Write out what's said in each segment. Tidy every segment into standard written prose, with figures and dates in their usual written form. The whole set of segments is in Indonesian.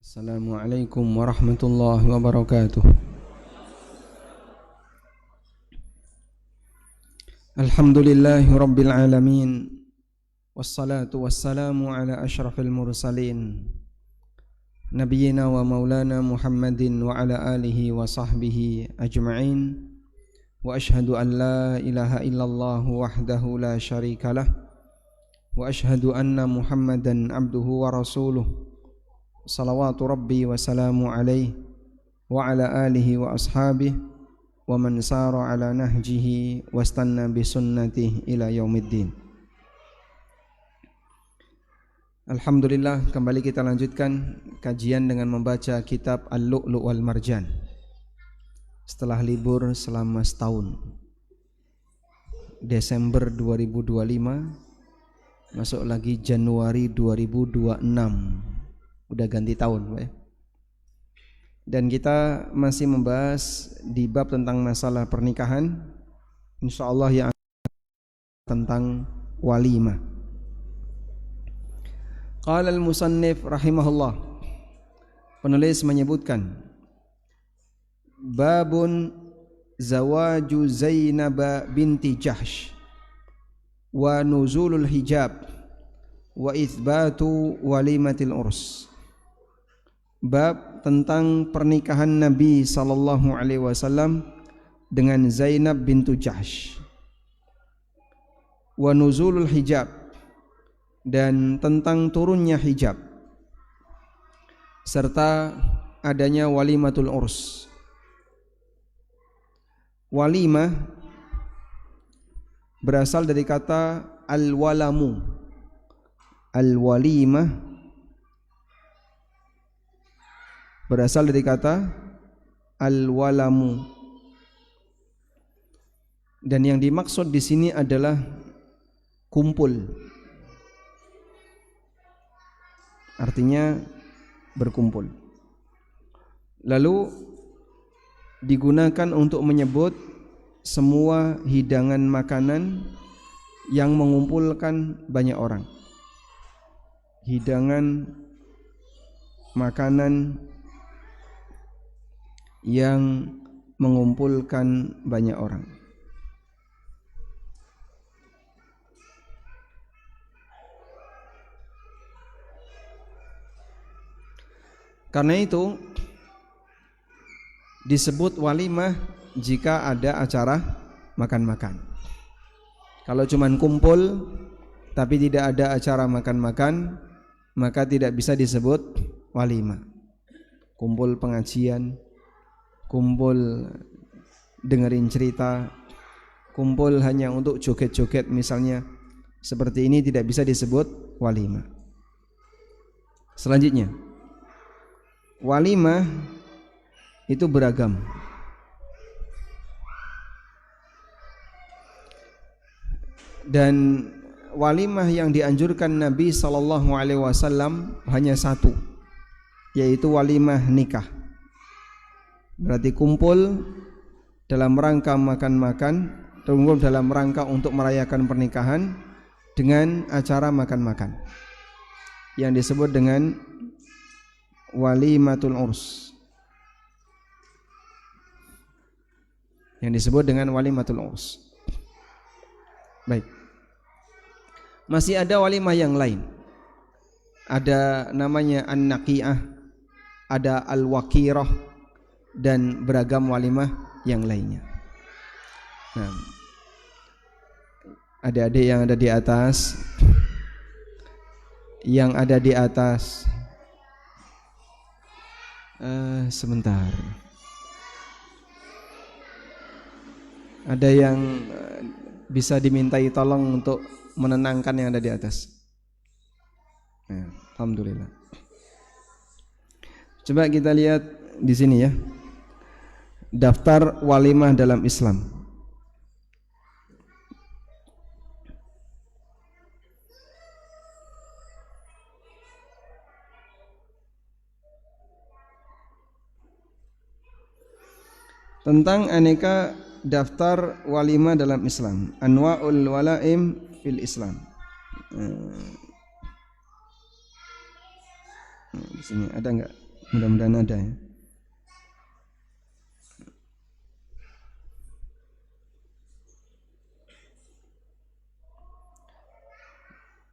Assalamualaikum warahmatullahi wabarakatuh. Alhamdulillahi rabbil alamin. Wassalatu wassalamu ala ashrafil mursalin Nabiyyina wa maulana Muhammadin wa ala alihi wa sahbihi ajma'in. Wa ashhadu an la ilaha illallah wahdahu la syarikalah. Wa ashhadu anna Muhammadan abduhu wa rasuluh. Salawatu rabbi wa salamu alaihi wa ala alihi wa ashabihi wa man sara ala nahjihi wastanna bi sunnatihi ila yaumiddin. Alhamdulillah, kembali kita lanjutkan kajian dengan membaca kitab Al-Lu'lu' wal Marjan setelah libur selama setahun. Desember 2025 masuk lagi Januari 2026. Udah ganti tahun, Pak ya. Dan kita masih membahas di bab tentang masalah pernikahan, insyaallah yang tentang walimah. Qala al-musannif rahimahullah, penulis menyebutkan babun zawaju Zainab binti Jahsh wa nuzulul hijab wa itsbatu walimatil urs. Bab tentang pernikahan Nabi sallallahu alaihi wasallam dengan Zainab bintu Jahsh, wa nuzulul hijab, dan tentang turunnya hijab, serta adanya walimatul urs. Walimah berasal dari kata al-walamu. Al-walimah berasal dari kata al-walamu, dan yang dimaksud di sini adalah kumpul, artinya berkumpul. Lalu digunakan untuk menyebut semua hidangan makanan yang mengumpulkan banyak orang. Hidangan makanan yang mengumpulkan banyak orang. Karena itu disebut walimah jika ada acara makan-makan. Kalau cuman kumpul tapi tidak ada acara makan-makan, maka tidak bisa disebut walimah. Kumpul pengajian, kumpul dengerin cerita, kumpul hanya untuk joget-joget misalnya, seperti ini tidak bisa disebut walimah. Selanjutnya, walimah itu beragam. Dan walimah yang dianjurkan Nabi sallallahu alaihi wasallam hanya satu, yaitu walimah nikah. Berarti kumpul dalam rangka makan-makan, kumpul dalam rangka untuk merayakan pernikahan dengan acara makan-makan yang disebut dengan walimatul urs. Yang disebut dengan walimatul urs. Baik. Masih ada walimah yang lain. Ada namanya an-naqi'ah, ada al-waqirah, dan beragam walimah yang lainnya. Nah, adik-adik yang ada di atas, sebentar. Ada yang bisa dimintai tolong untuk menenangkan yang ada di atas. Nah, alhamdulillah. Coba kita lihat di sini ya. Daftar walimah dalam Islam. Tentang aneka daftar walimah dalam Islam, anwa'ul walaim fil Islam. Di sini ada enggak Mudah-mudahan ada ya.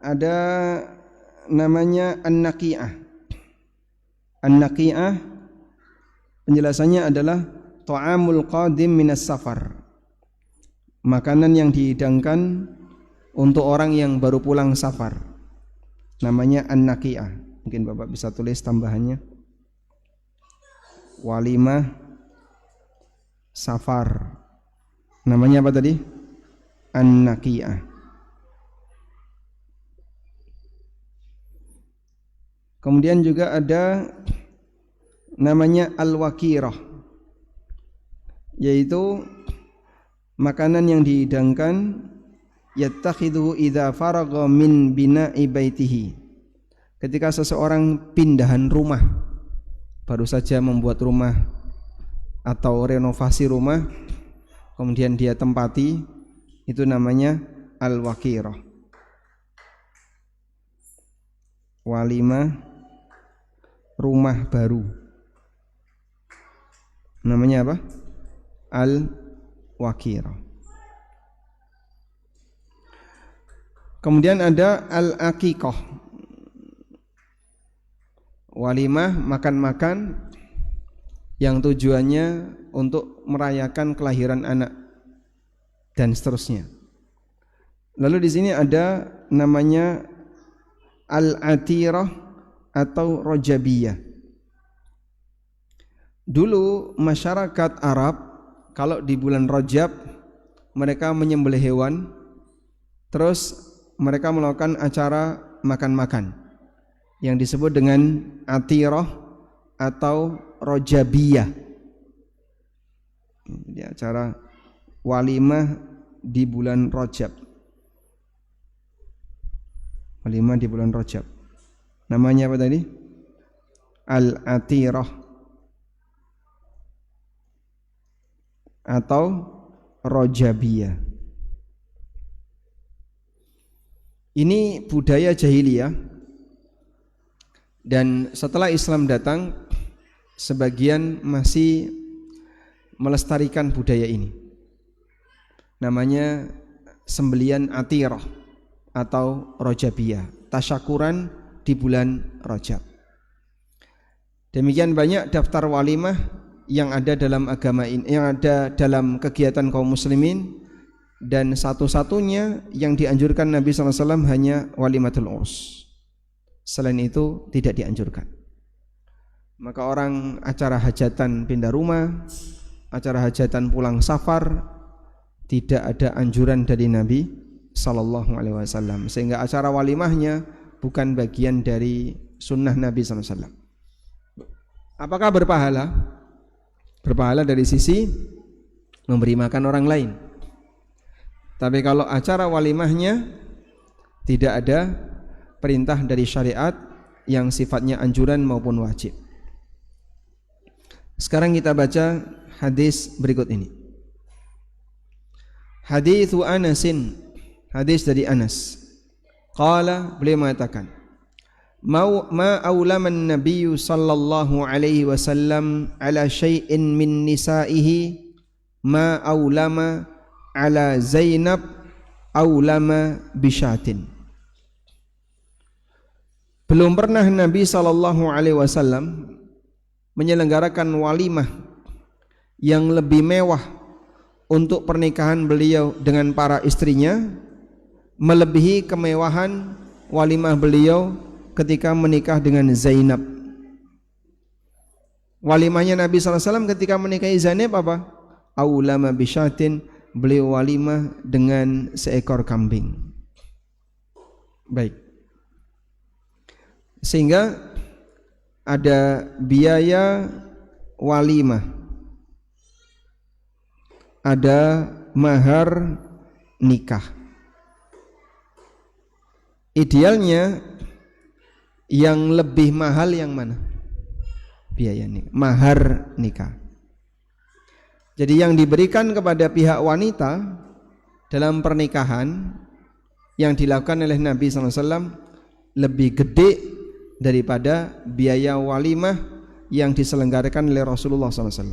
Ada namanya an-naqi'ah. An-naqi'ah penjelasannya adalah ta'amul qadim minas safar. Makanan yang dihidangkan untuk orang yang baru pulang safar. Namanya an-naqi'ah. Mungkin Bapak bisa tulis tambahannya. Walimah safar. Namanya apa tadi? An-naqi'ah. Kemudian juga ada namanya al-wakirah, yaitu makanan yang dihidangkan yattakhidhu idza faragha min bina'i baitihi. Ketika seseorang pindahan rumah, baru saja membuat rumah atau renovasi rumah, kemudian dia tempati, itu namanya al-wakirah. Walimah rumah baru, namanya apa? Al-wakirah. Kemudian ada al-aqiqah. Walimah makan-makan yang tujuannya untuk merayakan kelahiran anak dan seterusnya. Lalu di sini ada namanya al-atirah atau rojabiyah. Dulu masyarakat Arab kalau di bulan Rajab mereka menyembelih hewan, terus mereka melakukan acara makan-makan yang disebut dengan atirah atau rojabiyah. Jadi acara walimah di bulan Rajab. Walimah di bulan Rajab. Namanya apa tadi? Al-atirah atau rojabiyah. Ini budaya jahiliyah, dan setelah Islam datang sebagian masih melestarikan budaya ini. Namanya sembelian atirah atau rojabiyah, tasyakuran di bulan Rajab. Demikian banyak daftar walimah yang ada dalam agama ini, yang ada dalam kegiatan kaum muslimin, dan satu-satunya yang dianjurkan Nabi SAW hanya walimatul urs. Selain itu tidak dianjurkan. Maka orang acara hajatan pindah rumah, acara hajatan pulang safar, tidak ada anjuran dari Nabi SAW, sehingga acara walimahnya bukan bagian dari sunnah Nabi SAW. Apakah berpahala? Berpahala dari sisi memberi makan orang lain. Tapi kalau acara walimahnya tidak ada perintah dari syariat yang sifatnya anjuran maupun wajib. Sekarang kita baca hadis berikut ini. Hadithu Anasin, hadis dari Anas. Qala, beliau mengatakan, ma aulaman nabiyyu sallallahu alaihi wasallam ala syai'in min nisaihi ma aulama ala Zainab aulama bisyatin. Belum pernah Nabi sallallahu alaihi wasallam menyelenggarakan walimah yang lebih mewah untuk pernikahan beliau dengan para istrinya, melebihi kemewahan walimah beliau ketika menikah dengan Zainab. Walimahnya Nabi SAW ketika menikahi Zainab apa? Aulama bisyatin, beliau walimah dengan seekor kambing. Baik. Sehingga ada biaya walimah, ada mahar nikah. Idealnya yang lebih mahal yang mana? Biaya nikah, mahar nikah. Jadi yang diberikan kepada pihak wanita dalam pernikahan yang dilakukan oleh Nabi SAW lebih gede daripada biaya walimah yang diselenggarakan oleh Rasulullah SAW.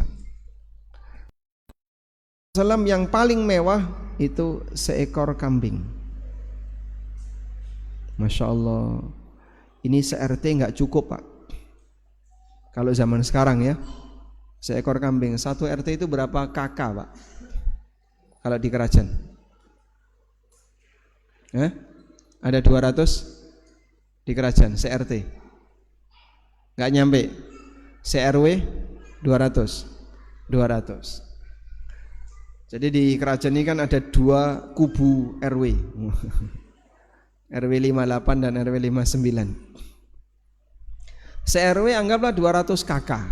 Yang paling mewah itu seekor kambing. Masya Allah, ini se-RT nggak cukup Pak. Kalau zaman sekarang ya, seekor kambing, satu RT itu berapa kakak Pak? Kalau di kerajaan? Ada 200 di kerajaan, se-RT? Nggak nyampe. Se-RW 200. Jadi di kerajaan ini kan ada 2 kubu RW. RW 58 dan RW 59. Se-RW anggaplah 200 kakak.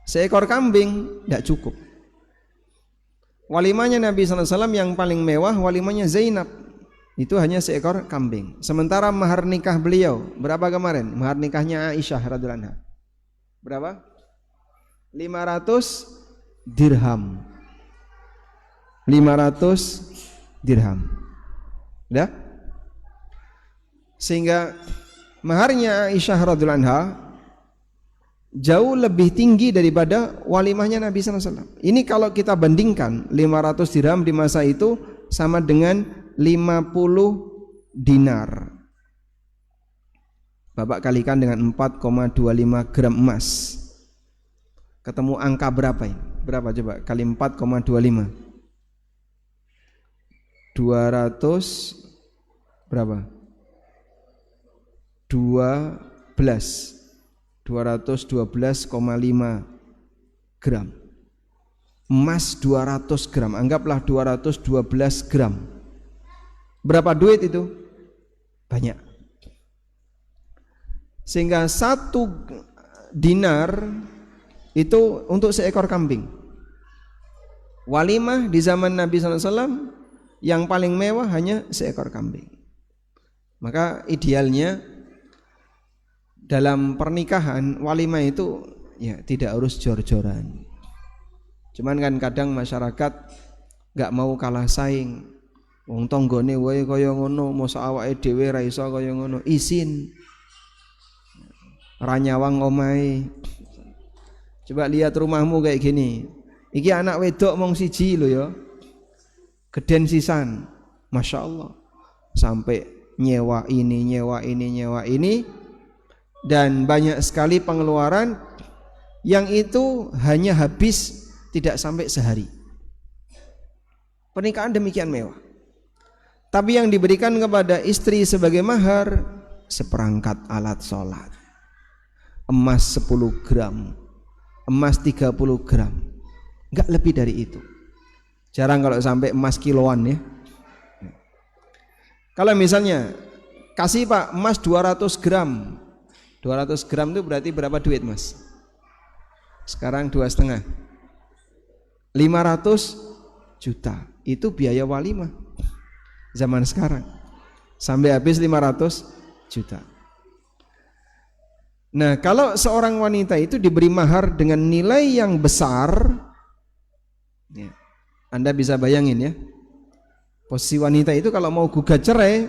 Seekor kambing tidak cukup. Walimahnya Nabi SAW yang paling mewah, walimahnya Zainab, itu hanya seekor kambing. Sementara mahar nikah beliau berapa kemarin? Mahar nikahnya Aisyah radhiyallahu anha berapa? 500 dirham. 500 dirham. Ya? Sehingga maharnya Aisyah radhiyallahu anha jauh lebih tinggi daripada walimahnya Nabi SAW. Ini kalau kita bandingkan 500 dirham di masa itu sama dengan 50 dinar. Bapak kalikan dengan 4,25 gram emas. Ketemu angka berapa ini? Berapa coba? Kali 4,25. 200 berapa? 212,5 gram. Emas 200 gram, anggaplah 212 gram. Berapa duit itu? Banyak. Sehingga 1 dinar itu untuk seekor kambing. Walimah di zaman Nabi SAW yang paling mewah hanya seekor kambing. Maka idealnya dalam pernikahan walimah itu ya tidak harus jor-joran. Cuman kan kadang masyarakat nggak mau kalah saing. Wong tonggone wae kaya ngono, mosok awake dhewe ra iso kaya ngono. Isin. Ra nyawang omahe. Coba lihat rumahmu kayak gini. Iki anak wedok mong siji lho ya. Geden sisan. Masya Allah. Sampai nyewa ini, dan banyak sekali pengeluaran yang itu hanya habis tidak sampai sehari. Pernikahan demikian mewah. Tapi yang diberikan kepada istri sebagai mahar seperangkat alat sholat, emas 10 gram, emas 30 gram, enggak lebih dari itu. Jarang kalau sampai emas kiloan ya. Kalau misalnya kasih Pak emas 200 gram, 200 gram itu berarti berapa duit Mas? Sekarang 2,5, 500 juta. Itu biaya walimah zaman sekarang. Sampai habis 500 juta. Nah, kalau seorang wanita itu diberi mahar dengan nilai yang besar, ya, Anda bisa bayangin ya, posisi wanita itu kalau mau gugat cerai,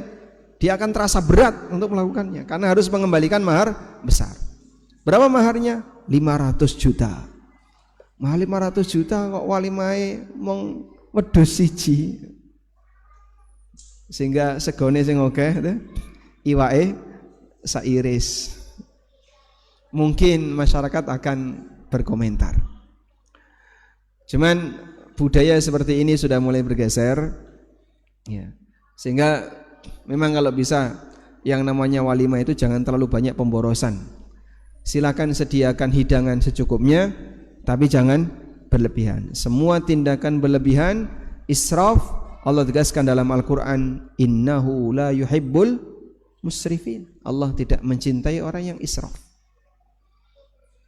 dia akan terasa berat untuk melakukannya karena harus mengembalikan mahar besar. Berapa maharnya? 500 juta. Mahal 500 juta kok walimahe mong wedhus siji. Sehingga segone sing akeh iwake sairis. Mungkin masyarakat akan berkomentar. Cuman budaya seperti ini sudah mulai bergeser ya. Sehingga memang kalau bisa yang namanya walimah itu jangan terlalu banyak pemborosan. Silakan sediakan hidangan secukupnya, tapi jangan berlebihan. Semua tindakan berlebihan, israf, Allah tegaskan dalam Al-Quran, innahu la yuhibbul musrifin. Allah tidak mencintai orang yang israf.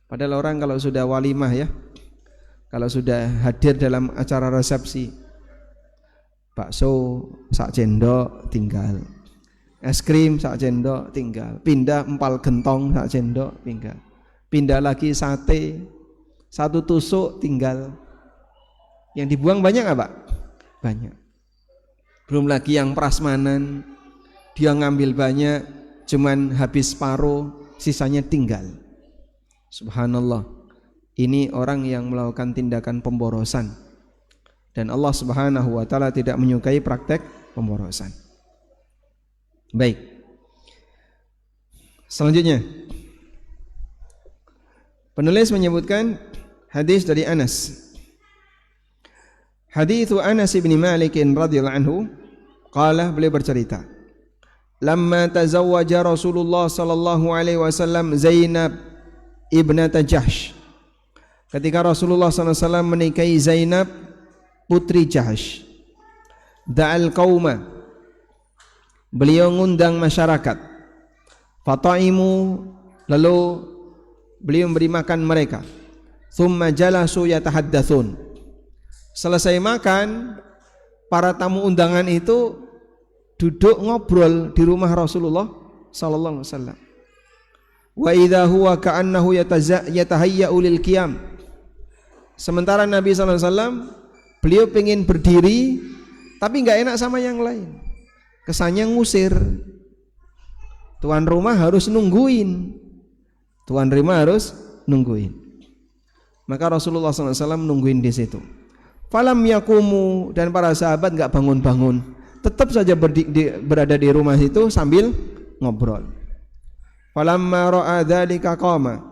Padahal orang kalau sudah walimah ya, kalau sudah hadir dalam acara resepsi, bakso sak cendok tinggal, es krim sak cendok tinggal, pindah empal gentong sak cendok tinggal, pindah lagi sate 1 tusuk tinggal. Yang dibuang banyak nggak Pak? Banyak. Belum lagi yang prasmanan, dia ngambil banyak, cuman habis separuh, sisanya tinggal. Subhanallah, ini orang yang melakukan tindakan pemborosan, dan Allah Subhanahu wa taala tidak menyukai praktek pemborosan. Baik. Selanjutnya, penulis menyebutkan hadis dari Anas. Hadits Anas bin Malik radhiyallahu anhu, qala, beliau bercerita, lamma tazawwaja Rasulullah sallallahu alaihi wasallam Zainab ibnata Jahsh. Ketika Rasulullah sallallahu alaihi wasallam menikahi Zainab putri Jahsh, da'al qauma, beliau ngundang masyarakat, fataimu, lalu beliau memberi makan mereka, thumma jalasu yatahaddatsun. Selesai makan, para tamu undangan itu duduk ngobrol di rumah Rasulullah sallallahu alaihi wasallam. Wa idza huwa ka'annahu yatahayya'u lil qiyam. Sementara Nabi sallallahu alaihi wasallam, beliau pengen berdiri tapi enggak enak sama yang lain. Kesannya ngusir. Tuan rumah harus nungguin. Maka Rasulullah sallallahu alaihi wasallam nungguin di situ. Falam yakumu, dan para sahabat enggak bangun-bangun, tetap saja berada di rumah itu sambil ngobrol. Falamma ra'a dzalika qama.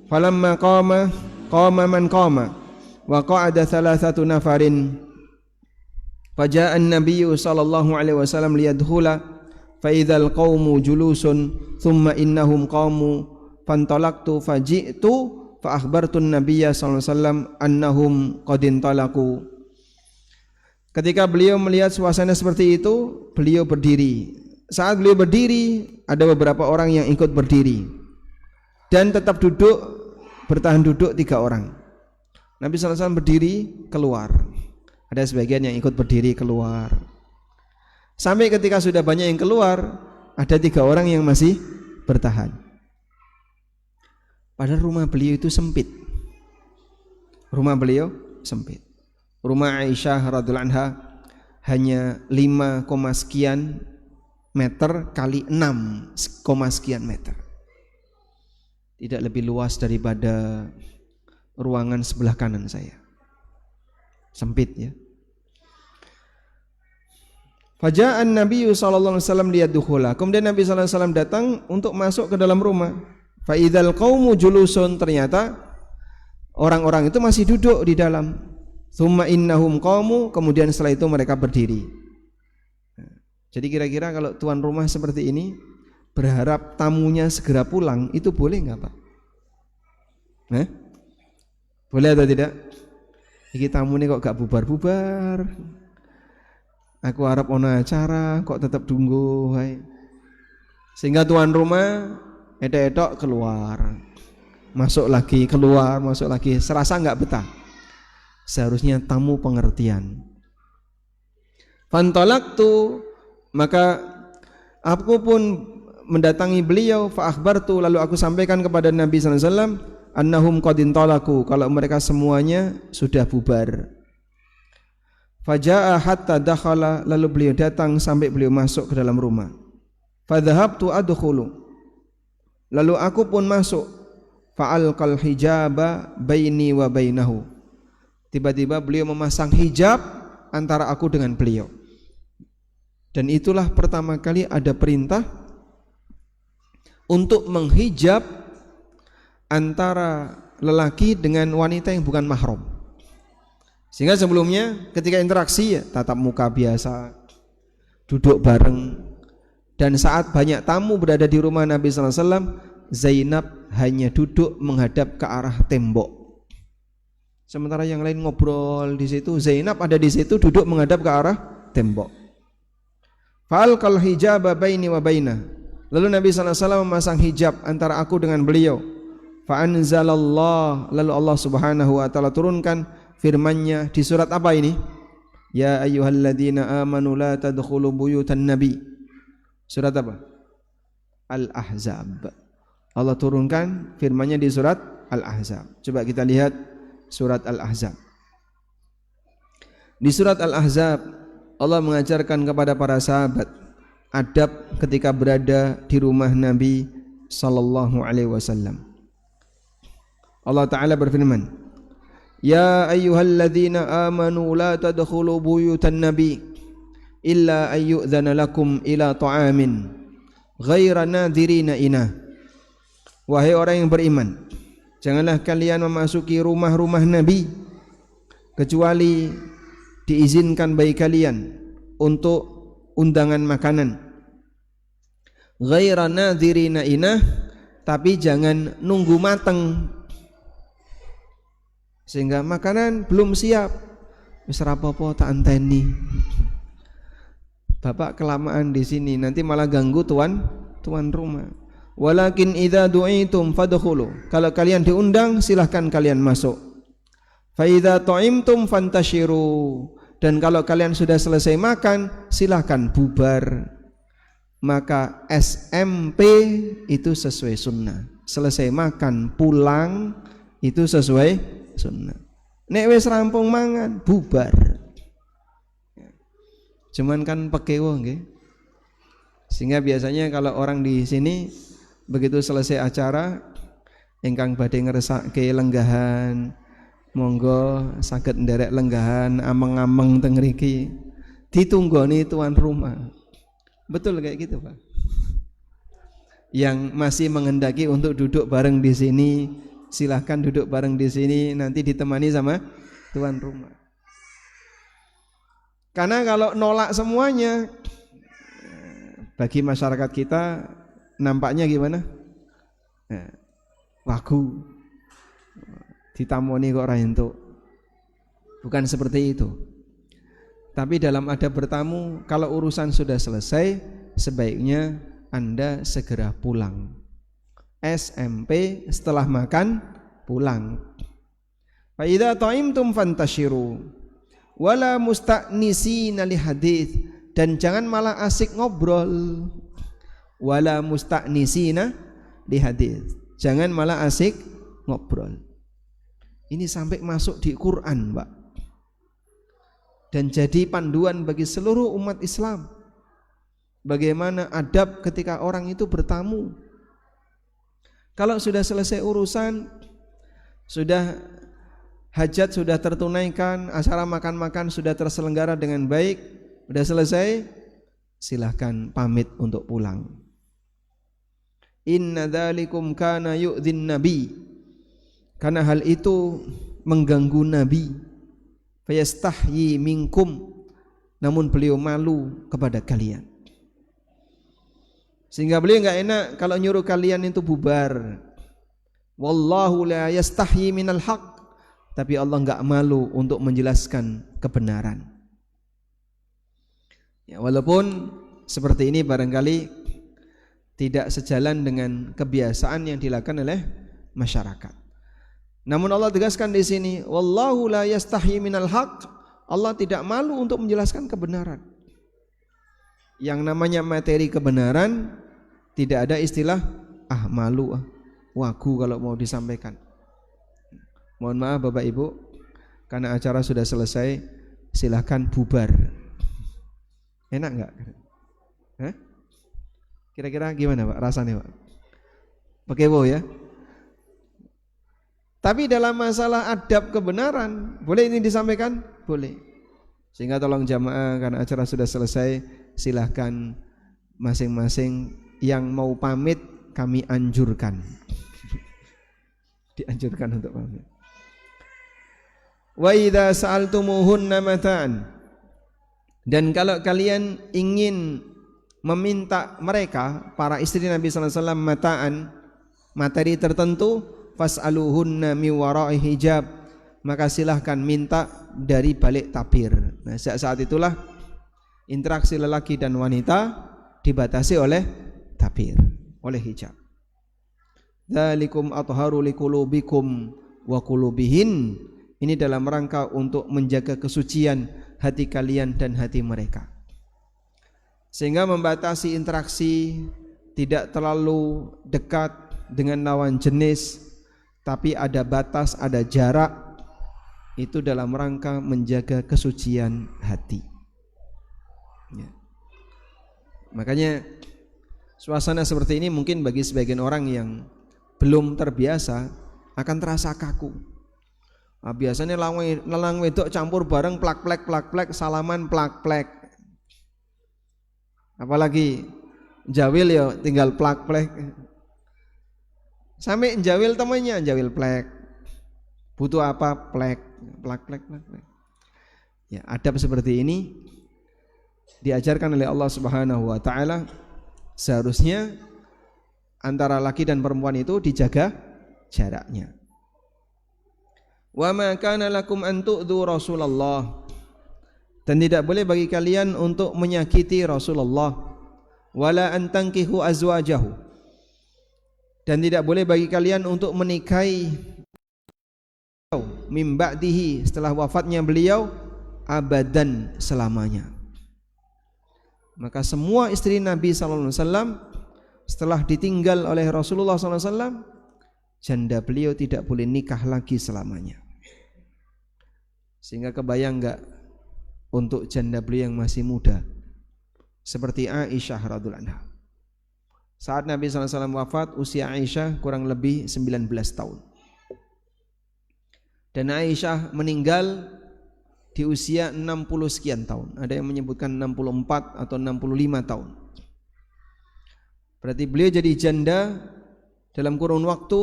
Falamma qama man qama wa qa'ada thalathatu nafarin. Faja'a an-nabiyyu sallallahu alaihi wasallam liyadkhula fa idzal qaumu julusun thumma innahum qamu fantalaqtu faji'tu fa akhbartu an-nabiyya sallallahu alaihi wasallam annahum qad intalaqu. Ketika beliau melihat suasana seperti itu, beliau berdiri. Saat beliau berdiri, ada beberapa orang yang ikut berdiri dan tetap duduk, bertahan duduk 3 orang. Nabi sallallahu alaihi wasallam berdiri, keluar. Ada sebagian yang ikut berdiri keluar. Sampai ketika sudah banyak yang keluar, ada 3 orang yang masih bertahan. Padahal rumah beliau itu sempit. Rumah Aisyah radhiyallahu anha hanya 5, sekian meter kali 6, sekian meter. Tidak lebih luas daripada ruangan sebelah kanan saya. Sempit ya. Faja'an Nabi sallallahu alaihi wasallam liyadkhula. Kemudian Nabi sallallahu alaihi wasallam datang untuk masuk ke dalam rumah. Fa idzal qaumu julusun, ternyata orang-orang itu masih duduk di dalam. Tsumma innahum qamu, kemudian setelah itu mereka berdiri. Jadi kira-kira kalau tuan rumah seperti ini berharap tamunya segera pulang, itu boleh enggak, Pak? Boleh atau tidak? Iki tamu ini kok gak bubar-bubar. Aku harap ono acara kok tetap tunggu. Sehingga tuan rumah edok-edok keluar, masuk lagi, keluar, masuk lagi, serasa enggak betah. Seharusnya tamu pengertian. Fantalaqtu, maka aku pun mendatangi beliau, fa akhbartu, lalu aku sampaikan kepada Nabi sallallahu alaihi wasallam annahum qad intalaku, kalau mereka semuanya sudah bubar. Faja'a hatta dakhala, lalu beliau datang sampai beliau masuk ke dalam rumah. Fadhahabtu adkhulu, lalu aku pun masuk. Fa'alqal hijaba baini wa bainahu, tiba-tiba beliau memasang hijab antara aku dengan beliau. Dan itulah pertama kali ada perintah untuk menghijab antara lelaki dengan wanita yang bukan mahram. Sehingga sebelumnya ketika interaksi ya tatap muka biasa, duduk bareng. Dan saat banyak tamu berada di rumah Nabi sallallahu alaihi wasallam, Zainab hanya duduk menghadap ke arah tembok. Sementara yang lain ngobrol di situ, Zainab ada di situ duduk menghadap ke arah tembok. Fa'alqal hijaba baini wa bainah, lalu Nabi sallallahu alaihi wasallam memasang hijab antara aku dengan beliau. Fa'anzalallah, lalu Allah Subhanahu wa taala turunkan firman-Nya di surat apa ini? Ya ayyuhalladzina amanu la tadkhulu buyutan nabi. Surat apa? Al-Ahzab. Allah turunkan firman-Nya di surat Al-Ahzab. Coba kita lihat surat Al-Ahzab. Di surat Al-Ahzab Allah mengajarkan kepada para sahabat adab ketika berada di rumah Nabi sallallahu alaihi wasallam. Allah Ta'ala berfirman, Ya ayyuhalladzina amanu la tadkhulu buyutan nabi illa ayyu'dzana lakum ila ta'amin ghaira nadhirina inah. Wahai orang yang beriman, janganlah kalian memasuki rumah-rumah Nabi kecuali diizinkan bagi kalian untuk undangan makanan. Ghaira nadhirina inah, tapi jangan nunggu mateng. Sehingga makanan belum siap, wis rapopo tak anteni. Bapak kelamaan di sini nanti malah ganggu tuan rumah. Walakin idza du'itum fadkhulu. Kalau kalian diundang silahkan kalian masuk. Fa idza ta'imtum fantashiru. Dan kalau kalian sudah selesai makan silahkan bubar. Maka SMP itu sesuai sunnah. Selesai makan pulang itu sesuai sunnah. Nek wis rampung mangan bubar. Cuman kan pekewo nggih. Sehingga biasanya kalau orang di sini begitu selesai acara ingkang badhe ngresake lenggahan monggo saged nderek lenggahan ameng-ameng teng mriki ditunggoni tuan rumah. Betul kayak gitu, Pak. Yang masih menghendaki untuk duduk bareng di sini silahkan duduk bareng di sini, nanti ditemani sama tuan rumah. Karena kalau nolak semuanya bagi masyarakat kita nampaknya gimana? Wagu ditamoni kok ora entuk. Bukan seperti itu. Tapi dalam adab bertamu, kalau urusan sudah selesai, sebaiknya Anda segera pulang. SMP setelah makan pulang. Fa idza ta'imtum fantashiru wala musta'nisina li hadits, dan jangan malah asik ngobrol. Wala musta'nisina li hadits, jangan malah asik ngobrol. Ini sampai masuk di Quran, Pak, dan jadi panduan bagi seluruh umat Islam. Bagaimana adab ketika orang itu bertamu. Kalau sudah selesai urusan, sudah hajat sudah tertunaikan, acara makan-makan sudah terselenggara dengan baik, sudah selesai, silahkan pamit untuk pulang. Inna dzalikum kana yu'dhin nabi, karena hal itu mengganggu Nabi. Fayastahyi minkum, namun beliau malu kepada kalian. Sehingga beliau enggak enak kalau nyuruh kalian itu bubar. Wallahu la yastahyi minal haq, tapi Allah enggak malu untuk menjelaskan kebenaran. Ya, walaupun seperti ini barangkali tidak sejalan dengan kebiasaan yang dilakukan oleh masyarakat. Namun Allah tegaskan di sini, wallahu la yastahyi minal haq, Allah tidak malu untuk menjelaskan kebenaran. Yang namanya materi kebenaran tidak ada istilah malu, wagu kalau mau disampaikan. Mohon maaf Bapak Ibu, karena acara sudah selesai, silahkan bubar. Enak enggak? Kira-kira gimana Pak rasanya Pak? Pekewo ya? Tapi dalam masalah adab kebenaran, boleh ini disampaikan? Boleh. Sehingga tolong jamaah, karena acara sudah selesai, silahkan masing-masing yang mau pamit kami anjurkan. Dianjurkan untuk pamit. Wa idza sa'altumuhunna mata'an, dan kalau kalian ingin meminta mereka, para istri Nabi sallallahu alaihi wasallam, mata'an, materi tertentu, fas'aluhunna mi wara'i hijab, maka silahkan minta dari balik tabir. Nah, saat itulah interaksi lelaki dan wanita dibatasi oleh tabir, oleh hijab. Dzalikum atharu liqulubikum wa qulubihin. Ini dalam rangka untuk menjaga kesucian hati kalian dan hati mereka. Sehingga membatasi interaksi, tidak terlalu dekat dengan lawan jenis, tapi ada batas, ada jarak, itu dalam rangka menjaga kesucian hati. Ya. Makanya suasana seperti ini mungkin bagi sebagian orang yang belum terbiasa, akan terasa kaku. Nah, biasanya lelang wedok campur bareng plak-plek, salaman plak-plek. Apalagi jawil ya tinggal plak-plek. Sampai jawil temannya, jawil plek. Butuh apa? Plek. Ya, adab seperti ini diajarkan oleh Allah Subhanahu wa taala. Seharusnya antara laki dan perempuan itu dijaga jaraknya. Wa ma kana lakum an tu'dhu Rasulullah, dan tidak boleh bagi kalian untuk menyakiti Rasulullah, wala an tankihu azwajahu, dan tidak boleh bagi kalian untuk menikahi min ba'dihi, setelah wafatnya beliau, abadan, selamanya. Maka semua istri Nabi sallallahu alaihi wasallam setelah ditinggal oleh Rasulullah sallallahu alaihi wasallam, janda beliau tidak boleh nikah lagi selamanya. Sehingga kebayang enggak untuk janda beliau yang masih muda seperti Aisyah radhiyallahu anha. Saat Nabi sallallahu alaihi wasallam wafat, usia Aisyah kurang lebih 19 tahun. Dan Aisyah meninggal di usia 60 sekian tahun. Ada yang menyebutkan 64 atau 65 tahun. Berarti beliau jadi janda dalam kurun waktu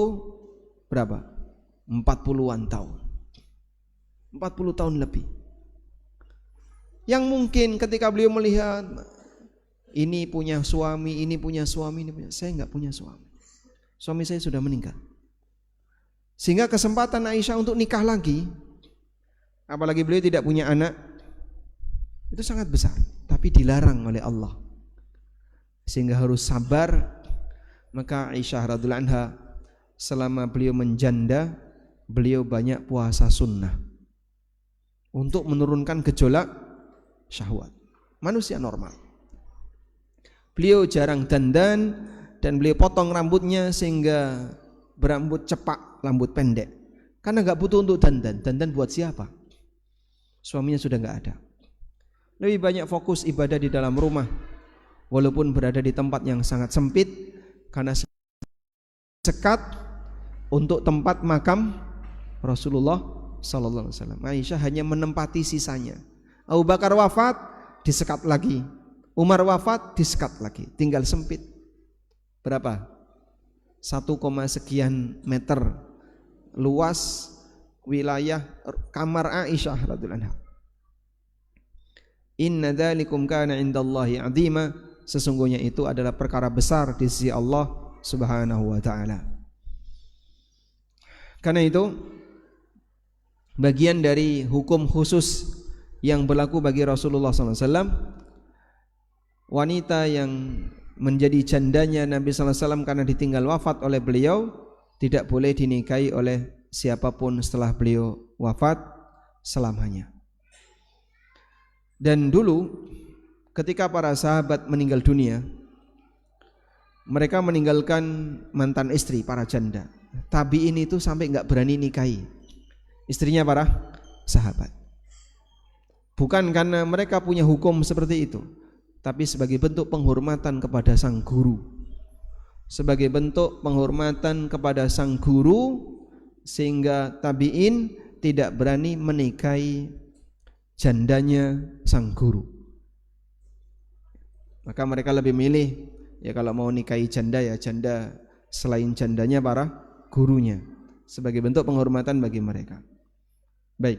berapa? 40-an tahun. 40 tahun lebih. Yang mungkin ketika beliau melihat ini punya suami, ini punya suami, ini punya, saya enggak punya suami. Suami saya sudah meninggal. Sehingga kesempatan Aisyah untuk nikah lagi, apalagi beliau tidak punya anak, itu sangat besar, tapi dilarang oleh Allah. Sehingga harus sabar. Maka Aisyah radhiyallahu anha selama beliau menjanda, beliau banyak puasa sunnah untuk menurunkan gejolak syahwat. Manusia normal. Beliau jarang dandan dan beliau potong rambutnya sehingga berambut cepak, rambut pendek. Karena enggak butuh untuk dandan. Dandan buat siapa? Suaminya sudah enggak ada. Lebih banyak fokus ibadah di dalam rumah, walaupun berada di tempat yang sangat sempit, karena sekat untuk tempat makam Rasulullah sallallahu alaihi wasallam. Aisyah hanya menempati sisanya. Abu Bakar wafat, disekat lagi. Umar wafat, disekat lagi. Tinggal sempit. Berapa? 1, sekian meter luas wilayah kamar Aisyah radhiyallahu anha. Inna dzalikum kana indallahi 'azima, sesungguhnya itu adalah perkara besar di sisi Allah Subhanahu wa taala. Karena itu bagian dari hukum khusus yang berlaku bagi Rasulullah SAW, wanita yang menjadi jandanya Nabi SAW karena ditinggal wafat oleh beliau tidak boleh dinikahi oleh siapapun setelah beliau wafat selamanya. Dan dulu ketika para sahabat meninggal dunia, mereka meninggalkan mantan istri, para janda. Tabi'in itu sampai enggak berani nikahi istrinya para sahabat. Bukan karena mereka punya hukum seperti itu, tapi sebagai bentuk penghormatan kepada sang guru. Sebagai bentuk penghormatan kepada sang guru, sehingga tabi'in tidak berani menikahi jandanya sang guru. Maka mereka lebih milih, ya kalau mau nikahi janda, ya janda selain jandanya para gurunya, sebagai bentuk penghormatan bagi mereka. Baik.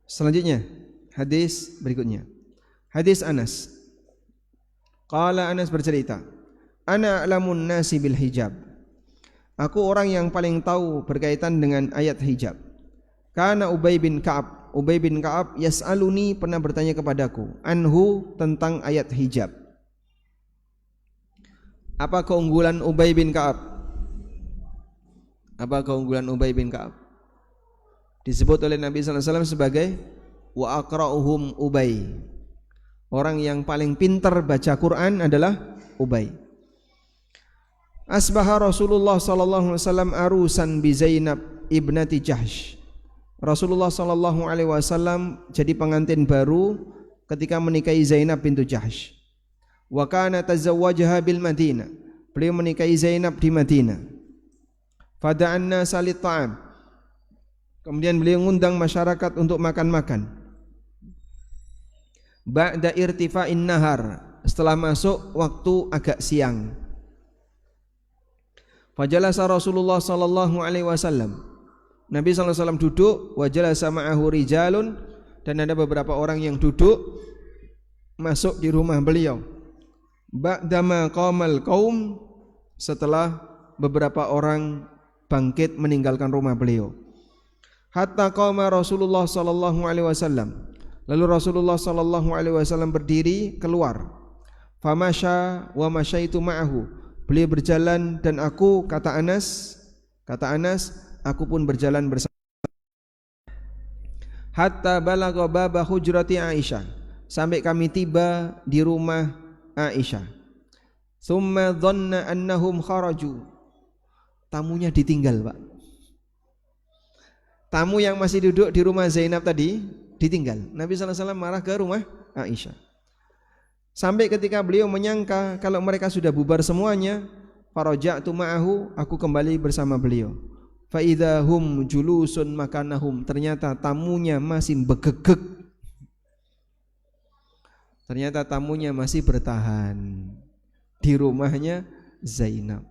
Selanjutnya hadis berikutnya. Hadis Anas. Qala Anas bercerita, ana a'lamun nasi bil hijab. Aku orang yang paling tahu berkaitan dengan ayat hijab. Kana Ubay bin Ka'ab. Ubay bin Ka'ab yas'aluni, pernah bertanya kepadaku, anhu, tentang ayat hijab. Apa keunggulan Ubay bin Ka'ab? Apa keunggulan Ubay bin Ka'ab? Disebut oleh Nabi sallallahu alaihi wasallam sebagai wa aqra'uhum Ubay. Orang yang paling pintar baca Quran adalah Ubay. Asbaha Rasulullah sallallahu alaihi wasallam arusan bi Zainab ibnati Jahsh. Rasulullah sallallahu alaihi wasallam jadi pengantin baru ketika menikahi Zainab bintu Jahsh. Wa kana tazawwajaha bil Madinah. Beliau menikahi Zainab di Madinah. Fada'anna salit ta'am. Kemudian beliau mengundang masyarakat untuk makan-makan. Ba'da irtifa'in nahar, setelah masuk waktu agak siang. Fajalasa Rasulullah sallallahu alaihi wasallam. Nabi sallallahu alaihi wasallam duduk, wa jalasa ma'ahu rijalun, dan ada beberapa orang yang duduk masuk di rumah beliau. Ba'dama qamal qaum, setelah beberapa orang bangkit meninggalkan rumah beliau. Hatta qama Rasulullah sallallahu alaihi wasallam. Lalu Rasulullah sallallahu alaihi wasallam berdiri keluar. Famasya wa masyaitu ma'ahu. Beliau berjalan dan aku, kata Anas, aku pun berjalan bersama. Hatta balagha baba hujrati Aisyah, sampai kami tiba di rumah Aisyah. Tsumma dhanna annahum kharaju. Tamunya ditinggal, Pak. Tamu yang masih duduk di rumah Zainab tadi ditinggal. Nabi sallallahu alaihi wasallam marah ke rumah Aisyah. Sampai ketika beliau menyangka kalau mereka sudah bubar semuanya, faraja'tu ma'ahu, aku kembali bersama beliau. Fa idza hum julusun makanahum, ternyata tamunya masih begegek. Ternyata tamunya masih bertahan di rumahnya Zainab.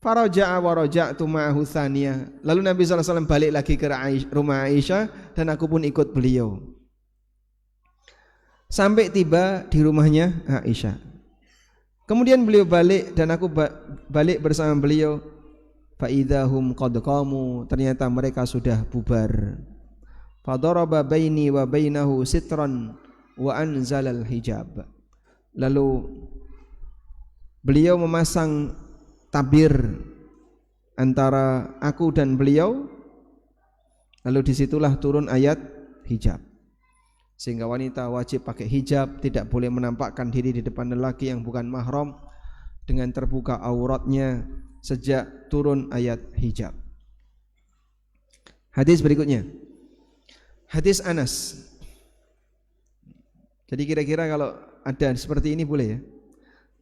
Faraja'a wa raja'tu ma'ahu tsaniyah. Lalu Nabi sallallahu alaihi wasallam balik lagi ke rumah Aisyah dan aku pun ikut beliau. Sampai tiba di rumahnya Aisyah. Kemudian beliau balik dan aku balik bersama beliau. Fa idzahum qad qamu, ternyata mereka sudah bubar. Fa daraba baini wa bainahu sitran wa anzalal hijab. Lalu beliau memasang tabir antara aku dan beliau. Lalu disitulah turun ayat hijab, sehingga wanita wajib pakai hijab, tidak boleh menampakkan diri di depan lelaki yang bukan mahram dengan terbuka auratnya sejak turun ayat hijab. Hadis berikutnya, hadis Anas. Jadi kira-kira kalau ada seperti ini boleh ya,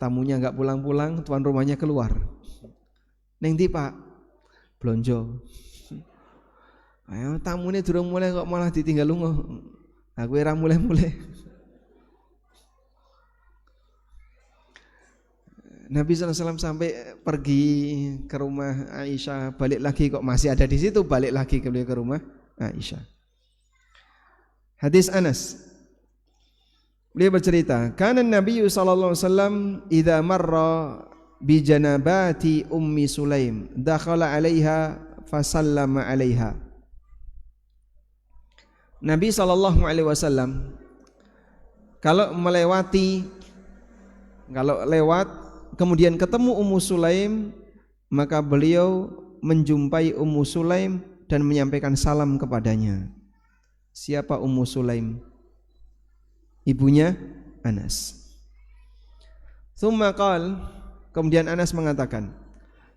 tamunya enggak pulang-pulang, tuan rumahnya keluar. Neng ndi Pak? Blonjo. Ayo tamune durung mulai kok malah ditinggal lunga. Aku era mulai-mulai. Nabi SAW sampai pergi ke rumah Aisyah, balik lagi kok masih ada di situ, balik lagi ke rumah Aisyah. Hadis Anas. Beliau bercerita, kana Nabi sallallahu alaihi wasallam idza marra bi janabati ummi Sulaim, dakhala 'alaiha fa sallama 'alaiha. Nabi sallallahu alaihi wasallam kalau lewat kemudian ketemu Ummu Sulaim, maka beliau menjumpai Ummu Sulaim dan menyampaikan salam kepadanya. Siapa Ummu Sulaim? Ibunya Anas. Tsumma qala, kemudian Anas mengatakan,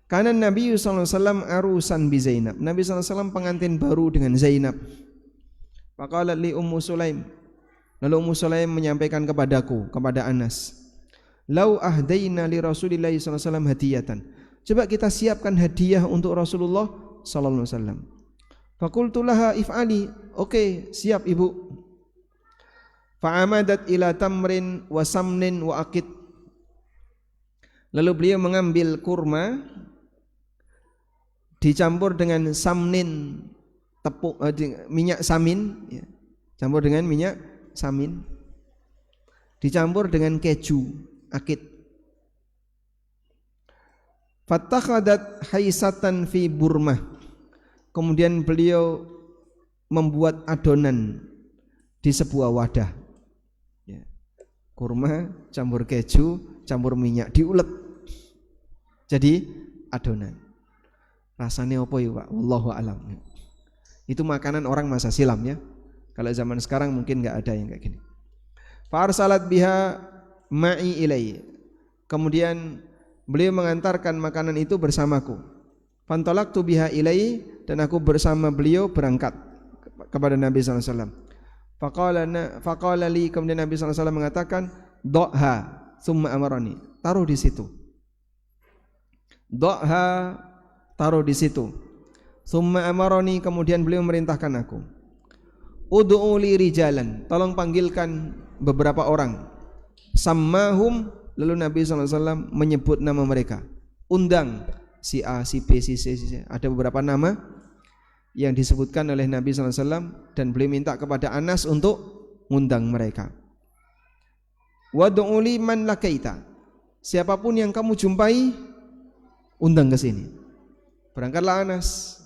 kana Nabi sallallahu alaihi wasallam arusan bi Zainab. Nabi sallallahu alaihi wasallam pengantin baru dengan Zainab. Faqalat li Ummu Sulaim. Lalu Ummu Sulaim menyampaikan kepadaku, kepada Anas, lau ahdaina li Rasulillahi sallallahu alaihi wasallam hadiyatan. Coba kita siapkan hadiah untuk Rasulullah sallallahu alaihi wasallam. Faqultu laha if'ali. Oke, siap Ibu. Fa'amadat ila tamrin wa samnin wa aqid. Lalu beliau mengambil kurma dicampur dengan samnin, tepung, minyak samin ya. Campur dengan minyak samin, dicampur dengan keju akid. Fattakhadat haisatan fi burmah. Kemudian beliau membuat adonan di sebuah wadah ya. Kurma campur keju campur minyak diulek jadi adonan. Rasanya apa ya Pak? Wallahu a'lam. Itu makanan orang masa silam ya. Kalau zaman sekarang mungkin enggak ada yang kayak gini. Fa arsalat biha ma'i ilai. Kemudian beliau mengantarkan makanan itu bersamaku. Fantalaqtu biha ilai, dan aku bersama beliau berangkat kepada Nabi sallallahu alaihi wasallam. Faqala li, kemudian Nabi sallallahu alaihi wasallam mengatakan, "Dhaha tsumma amarani." Taruh di situ. Dhaha taruh di situ. Tsumma amaroni, kemudian beliau memerintahkan aku, ud'u li rijalan, tolong panggilkan beberapa orang. Sammahum, lalu Nabi SAW menyebut nama mereka, undang si A, si B, si C, si C. Ada beberapa nama yang disebutkan oleh Nabi SAW dan beliau minta kepada Anas untuk undang mereka. Wad'u li man lakaita, siapapun yang kamu jumpai undang ke sini. Berangkatlah Anas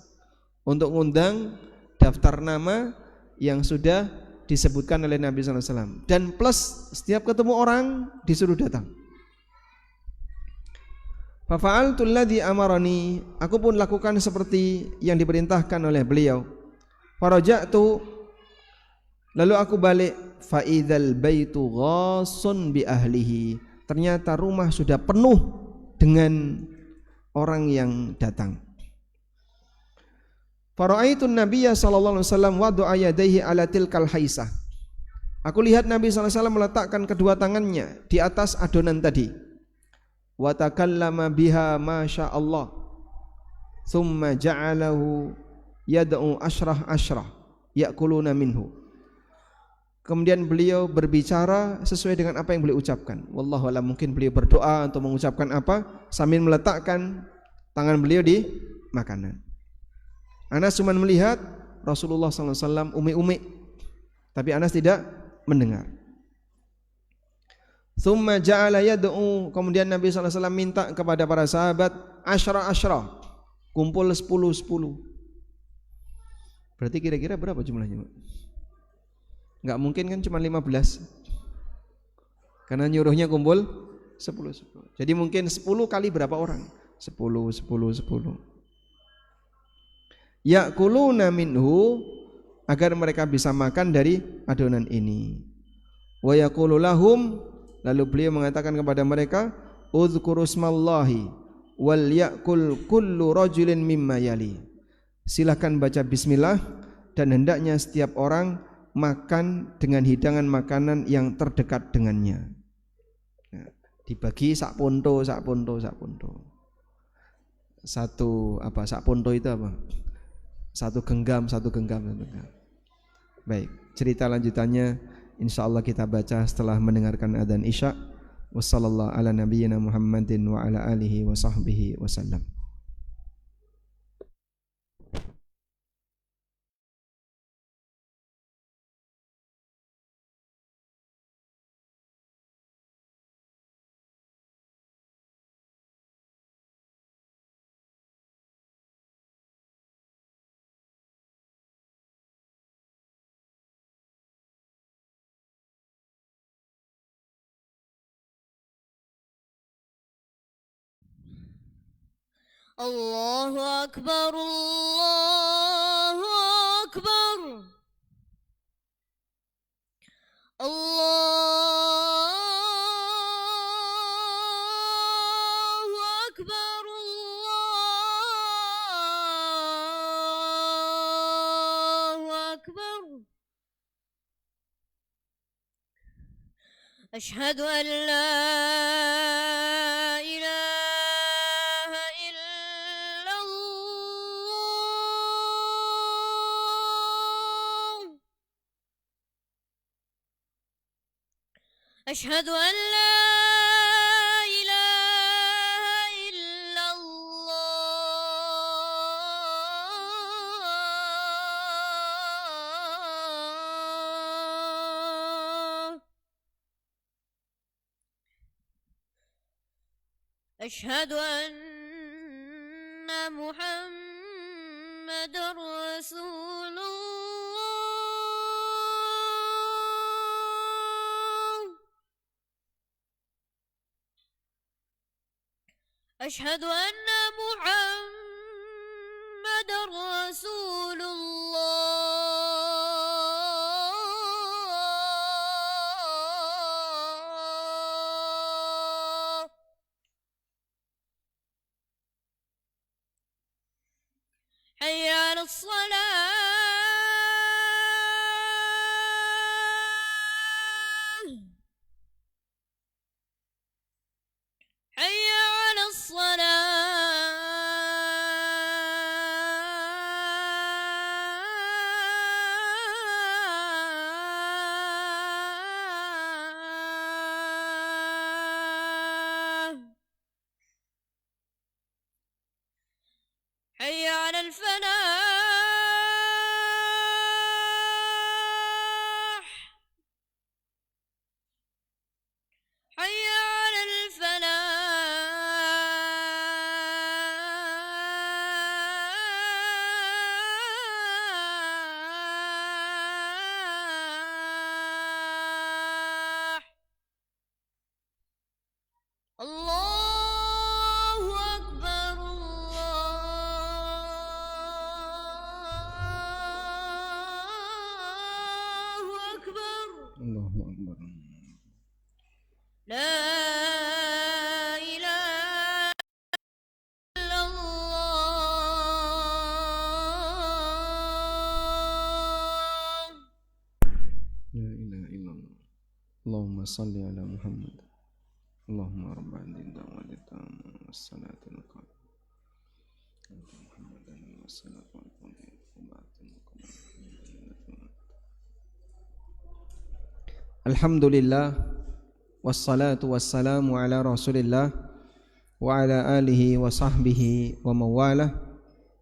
untuk undang daftar nama yang sudah disebutkan oleh Nabi SAW, dan plus setiap ketemu orang disuruh datang. Fafa'altu alladhi amarani, aku pun lakukan seperti yang diperintahkan oleh beliau. Faraja'tu, lalu aku balik. Fa'idhal baitu ghasun bi ahlihi, ternyata rumah sudah penuh dengan orang yang datang. Fara'aitun nabiyya sallallahu alaihi wasallam wada'a yadayhi ala tilkal haisah, aku lihat Nabi sallallahu alaihi wasallam meletakkan kedua tangannya di atas adonan tadi. Wa takallama biha masya Allah, thumma ja'alahu yad'u ashrah ya'kuluna minhu. Kemudian beliau berbicara sesuai dengan apa yang beliau ucapkan. Wallahu a'lam, mungkin beliau berdoa untuk mengucapkan apa sambil meletakkan tangan beliau di makanan. Anas cuma melihat Rasulullah SAW umi-umi, tapi Anas tidak mendengar. Tsumma ja'ala yad'u, kemudian Nabi SAW minta kepada para sahabat asyra, kumpul 10. Berarti kira-kira berapa jumlahnya? Enggak mungkin kan cuma 15, karena nyuruhnya kumpul 10. Jadi mungkin 10 kali berapa orang? 10. Ya'kuluna minhu, agar mereka bisa makan dari adonan ini. Wa yaqulu lahum, lalu beliau mengatakan kepada mereka, uzkuru smallahi wal ya'kul kullu rajulin mimma yali, silakan baca bismillah dan hendaknya setiap orang makan dengan hidangan makanan yang terdekat dengannya. Dibagi sak ponto. Satu apa, sak ponto itu apa? Satu genggam. Baik, cerita lanjutannya insyaallah kita baca setelah mendengarkan adzan Isya. Wassallallahu ala nabiyyina Muhammadin wa ala alihi wa sahbihi wasallam. Allahu Akbar, Allahu Akbar, Allahu Akbar, Allahu Akbar. Ashhadu an la أشهد أن لا إله إلا الله أشهد أن محمد رسول الله أشهد أن محمد رسول الله حي على الصلاة حي على الصلاة حي على الفلاح حي على الفلاح الله أكبر الله أكبر Allahu Akbar. لا إله إلا الله La ilaha illallah. Allahumma salli ala Muhammad. Allahumma rabbana dinda wa litam wassalatul qadr. Muhammadan wassalatul qadr. Alhamdulillah wassalatu wassalamu ala Rasulillah wa ala alihi wa sahbihi wa mawalah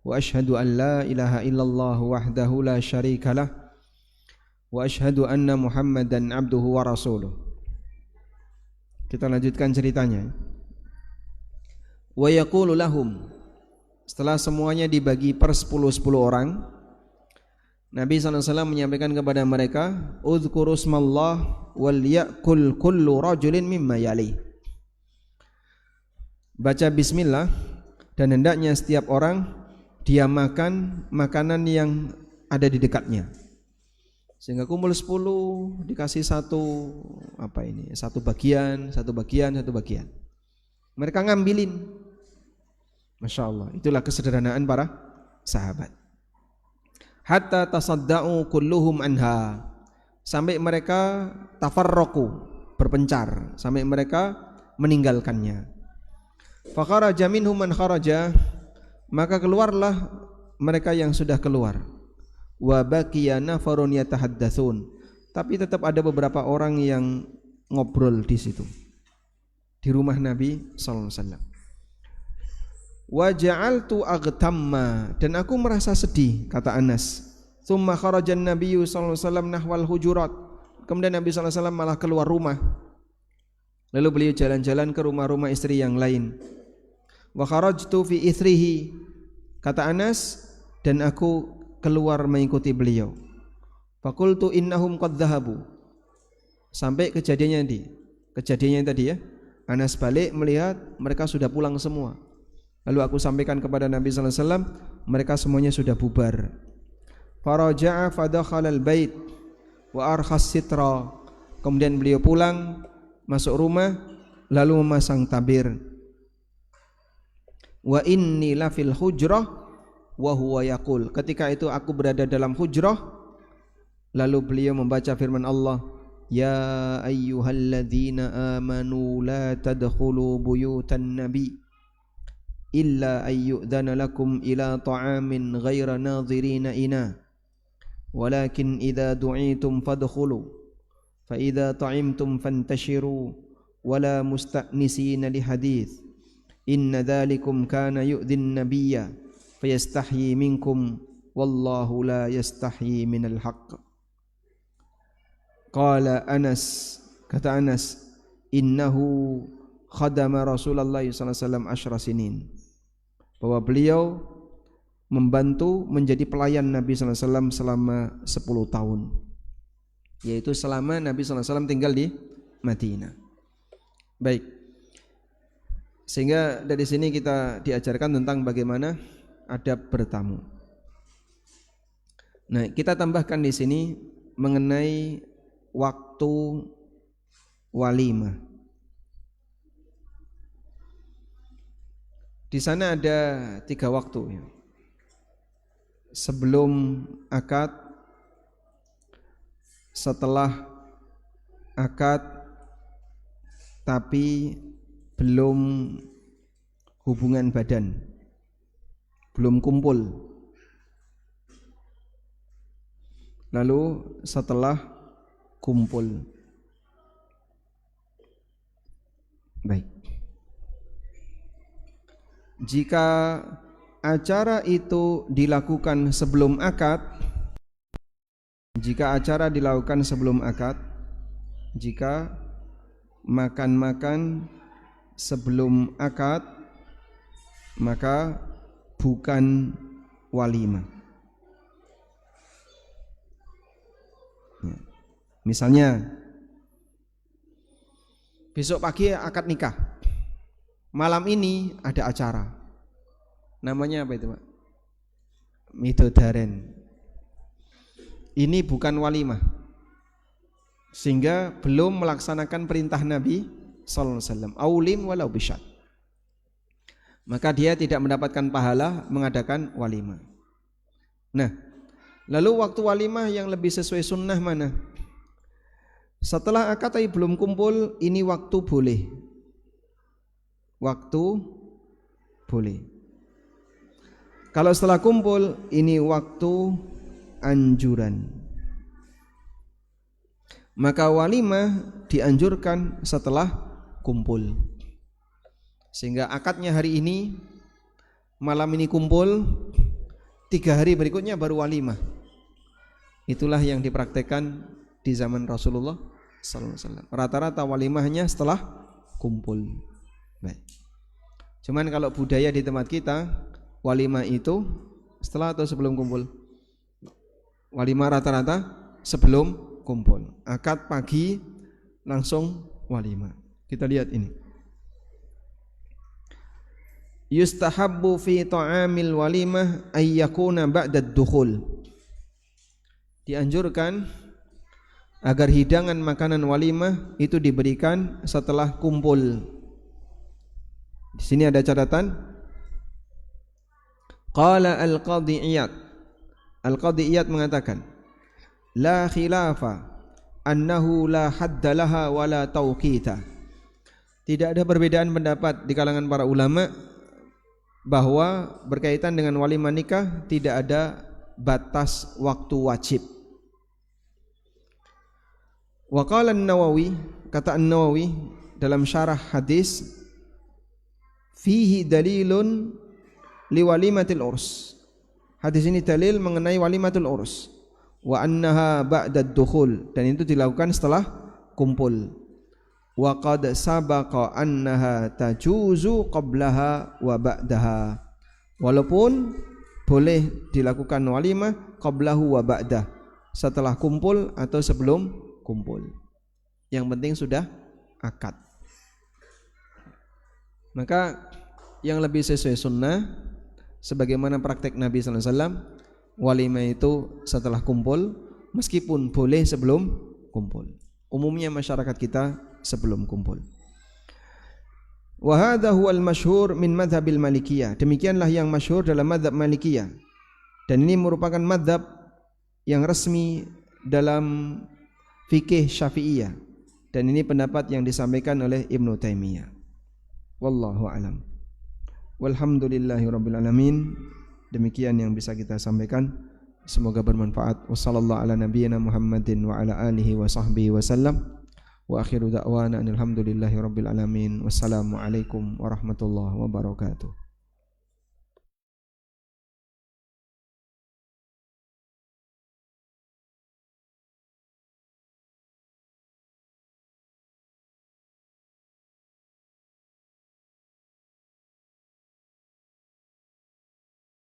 wa ashhadu an la ilaha illallah wahdahu la syarikalah wa ashhadu anna Muhammadan abduhu wa rasuluh. Kita lanjutkan ceritanya. Wa yaqulu lahum, setelah semuanya dibagi per 10 orang, Nabi SAW menyampaikan kepada mereka, Udhkuru smallah wal ya'kul kullu rajulin mimma yalih. Baca bismillah dan hendaknya setiap orang dia makan makanan yang ada di dekatnya. Sehingga kumpul 10 dikasih satu bagian. Mereka ngambilin. Masya Allah, itulah kesederhanaan para sahabat. Hatta tasadda'u kulluhum anha, sampai mereka tafarraqu, berpencar, sampai mereka meninggalkannya. Fakharaja minhum man kharaja, maka keluarlah mereka yang sudah keluar. Wa baqiya nafarun yatahaddatsun, tapi tetap ada beberapa orang yang ngobrol di situ, di rumah Nabi sallallahu alaihi wasallam. Wa ja'altu aghtamma, dan aku merasa sedih, kata Anas. Tsumma kharajan nabiyyu sallallahu alaihi wasallam nahwal hujurat, kemudian Nabi sallallahu alaihi wasallam malah keluar rumah, lalu beliau jalan-jalan ke rumah-rumah istri yang lain. Wa kharajtu fi ithrihi, kata Anas, dan aku keluar mengikuti beliau. Faqultu innahum qad dhahabu, sampai kejadiannya tadi ya, Anas balik melihat mereka sudah pulang semua. Lalu aku sampaikan kepada Nabi sallallahu alaihi wasallam, mereka semuanya sudah bubar. Faraja'a fadakhala al-bait wa arkhas sitra, kemudian beliau pulang masuk rumah lalu memasang tabir. Wa inni la fil hujrah wa huwa yaqul, ketika itu aku berada dalam hujrah, lalu beliau membaca firman Allah, ya ayyuhalladzina amanu la tadkhulu buyutan nabi illa ayyu'dhana lakum ila ta'amin ghaira nadhirina ina walakin idza du'itum fadkhulu fa idza ta'imtum fantashiru wala musta'nisina li hadits inna dhalikum kana yu'dhin nabiyya fayastahyi minkum wallahu la yastahyi minal haqq. Qala Anas, kata Anas, innahu khadama Rasulullah sallallahu alaihi wasallam 10 sinin, bahwa beliau membantu menjadi pelayan Nabi sallallahu alaihi wasallam selama 10 tahun, yaitu selama Nabi sallallahu alaihi wasallam tinggal di Madinah. Baik, sehingga dari sini kita diajarkan tentang bagaimana adab bertamu. Nah, kita tambahkan di sini mengenai waktu walimah. Di sana ada 3 waktu ya. Sebelum akad, setelah akad tapi belum hubungan badan, belum kumpul, lalu setelah kumpul. Baik, jika acara itu dilakukan sebelum akad, jika acara dilakukan sebelum akad, jika makan-makan sebelum akad, maka bukan walimah. Misalnya besok pagi akad nikah, malam ini ada acara, namanya apa itu Pak? Midodaren. Ini bukan walimah, sehingga belum melaksanakan perintah Nabi sallallahu alaihi wasallam, aulim walau bisyad, maka dia tidak mendapatkan pahala mengadakan walimah. Nah, lalu waktu walimah yang lebih sesuai sunnah mana? Setelah akad tapi belum kumpul, ini waktu boleh. Waktu boleh. Kalau setelah kumpul, ini waktu anjuran. Maka walimah dianjurkan setelah kumpul. Sehingga akadnya hari ini, malam ini kumpul, 3 hari berikutnya baru walimah. Itulah yang dipraktekkan di zaman Rasulullah sallallahu alaihi wasallam. Rata-rata walimahnya setelah kumpul. Baik. Cuman kalau budaya di tempat kita, walimah itu setelah atau sebelum kumpul? Walimah rata-rata sebelum kumpul. Akad pagi langsung walimah. Kita lihat ini. Yustahabbu fi ta'amil walimah ay yakuna ba'da ad-dukhul. Dianjurkan agar hidangan makanan walimah itu diberikan setelah kumpul. Di sini ada catatan. Qala al-Qadhi Iyad. Al-Qadhi Iyad mengatakan, la khilafa annahu la hadda laha wa la tawqita. Tidak ada perbedaan pendapat di kalangan para ulama bahwa berkaitan dengan walimah nikah tidak ada batas waktu wajib. Wa qala an-Nawawi, kata an-Nawawi dalam syarah hadis, fihi dalilun li walimatil urs. Hadis ini dalil mengenai walimatul urs. Wa annaha ba'da ad-dukhul, dan itu dilakukan setelah kumpul. Wa qad sabaqa annaha tajuzu qablaha wa ba'daha. Walaupun boleh dilakukan walimah qablahu wa ba'dah, setelah kumpul atau sebelum kumpul. Yang penting sudah akad. Maka yang lebih sesuai sunnah sebagaimana praktek Nabi sallallahu alaihi wasallam, walimah itu setelah kumpul, meskipun boleh sebelum kumpul. Umumnya masyarakat kita sebelum kumpul. Wa hadha huwal masyhur min madhabil Malikiyah. Demikianlah yang masyhur dalam madhab Malikiyah. Dan ini merupakan madhab yang resmi dalam fikih Syafi'iyah. Dan ini pendapat yang disampaikan oleh Ibnu Taimiyah. Wallahu a'lam. Walhamdulillahirabbil alamin. Demikian yang bisa kita sampaikan. Semoga bermanfaat. Wassallallahu ala nabiyyina Muhammadin wa ala alihi wa sahbihi wasallam. Wa akhiru da'wana alhamdulillahi rabbil alamin. Wassalamu alaikum warahmatullahi wabarakatuh.